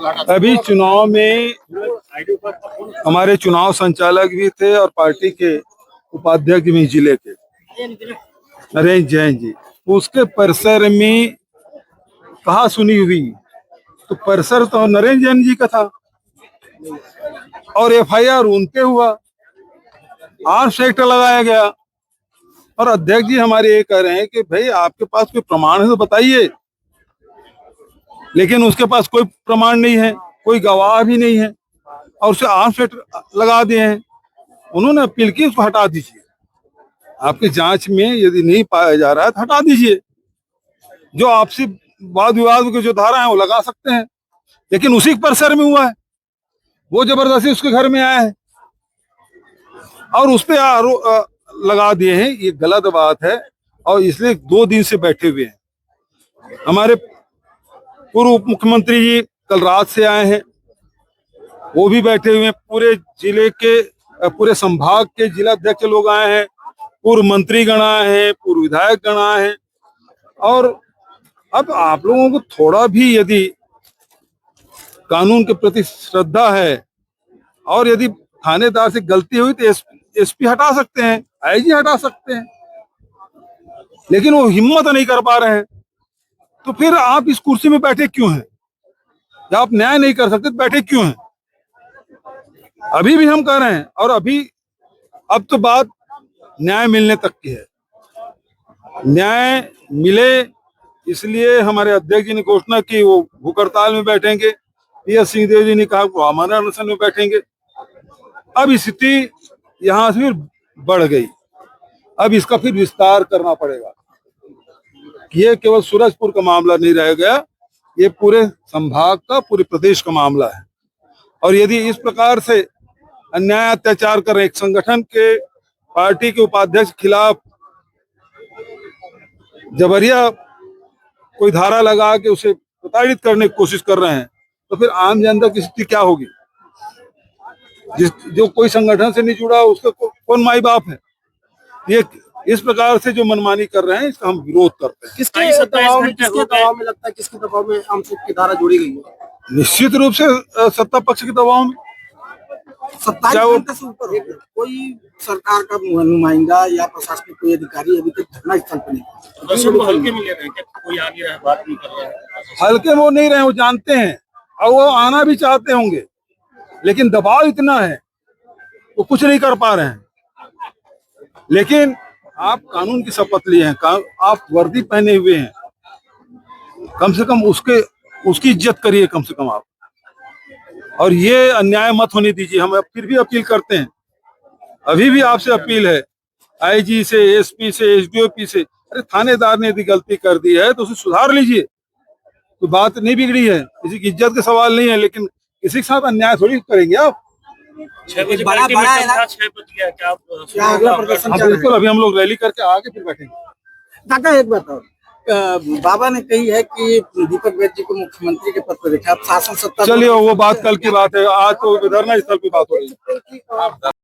अभी चुनाव में हमारे चुनाव संचालक भी थे और पार्टी के उपाध्यक्ष भी जिले के नरेंद्र जैन जी, उसके परिसर में कहा सुनी हुई तो परिसर तो नरेंद्र जैन जी का था और एफआईआर उनके हुआ, आर्म्स एक्ट लगाया गया और अध्यक्ष जी हमारे ये कह रहे हैं कि भाई आपके पास कोई प्रमाण है तो बताइए, लेकिन उसके पास कोई प्रमाण नहीं है, कोई गवाह भी नहीं है और उसे आर्म्स एक्ट लगा दिए हैं। उन्होंने अपील की उसको हटा दीजिए, आपकी जांच में यदि नहीं पाया जा रहा है तो हटा दीजिए। जो आपसी वाद विवाद की जो धारा है वो लगा सकते हैं, लेकिन उसी परिसर में हुआ है, वो जबरदस्ती उसके घर में आया है और उस पर आरोप लगा दिए हैं। ये गलत बात है और इसलिए 2 दिन से बैठे हुए हैं। हमारे पूर्व उप मुख्यमंत्री जी कल रात से आए हैं, वो भी बैठे हुए हैं। पूरे जिले के पूरे संभाग के जिला अध्यक्ष लोग आए हैं, पूर्व मंत्री गण आए हैं, पूर्व विधायक गण आए हैं। और अब आप लोगों को थोड़ा भी यदि कानून के प्रति श्रद्धा है और यदि थानेदार से गलती हुई तो एसपी हटा सकते हैं, आईजी हटा सकते हैं, लेकिन वो हिम्मत नहीं कर पा रहे हैं। तो फिर आप इस कुर्सी में बैठे क्यों हैं? जब आप न्याय नहीं कर सकते तो बैठे क्यों हैं? अभी भी हम कह रहे हैं और अब तो बात न्याय मिलने तक की है। न्याय मिले इसलिए हमारे अध्यक्ष जी ने घोषणा की वो भूख हड़ताल में बैठेंगे। पीएस सिंहदेव जी ने कहा वो आमरण अनशन में बैठेंगे। अब स्थिति यहाँ से फिर बढ़ गई, अब इसका फिर विस्तार करना पड़ेगा। ये केवल सूरजपुर का मामला नहीं रह गया, ये पूरे संभाग का, पूरे प्रदेश का मामला है। और यदि इस प्रकार से अन्याय अत्याचार कर रहे एक संगठन के पार्टी के उपाध्यक्ष के खिलाफ जबरिया कोई धारा लगा के उसे प्रताड़ित करने की कोशिश कर रहे हैं, तो फिर आम जनता की स्थिति क्या होगी? जो कोई संगठन से नहीं जुड़ा उसका कौन माई बाप है? ये इस प्रकार से जो मनमानी कर रहे हैं इसका हम विरोध करते हैं। किसके दबाव में लगता है, किसके दबाव में आर्म्स एक्ट की धारा जोड़ी गई है? निश्चित रूप से सत्ता पक्ष के दबाव में। 27 घंटे से ऊपर हो गया, कोई सरकार का नुमाइंदा या प्रशासनिक कोई अधिकारी अभी तक घटना स्थल पर नहीं। हल्के में ले रहे हैं, कोई आ नहीं रहा है, बात नहीं कर रहा है। हल्के वो नहीं रहे, वो जानते हैं और वो आना भी चाहते होंगे, लेकिन दबाव इतना है वो कुछ नहीं कर पा रहे हैं। लेकिन आप कानून की शपथ लिए हैं, आप वर्दी पहने हुए हैं, कम से कम उसकी इज्जत करिए कम से कम आप, और ये अन्याय मत होने दीजिए। हम फिर भी अपील करते हैं, अभी भी आपसे अपील है, आईजी से, एसपी से, एसडीओपी से, अरे थानेदार ने यदि गलती कर दी है तो उसे सुधार लीजिए। कोई बात नहीं बिगड़ी है, किसी की इज्जत का सवाल नहीं है, लेकिन किसी के साथ अन्याय थोड़ी करेंगे आप। 6 बजे बड़ा 6 बज गया, क्या अगला प्रदर्शन? बिल्कुल, अभी हम लोग रैली करके आगे फिर बैठेंगे। काका एक बात और, बाबा ने कही है कि दीपक बैठ जी को मुख्यमंत्री के पद पर देखा, शासन सत्ता। चलिए वो बात कल की बात है, आज तो धरना स्थल की बात हो रही है।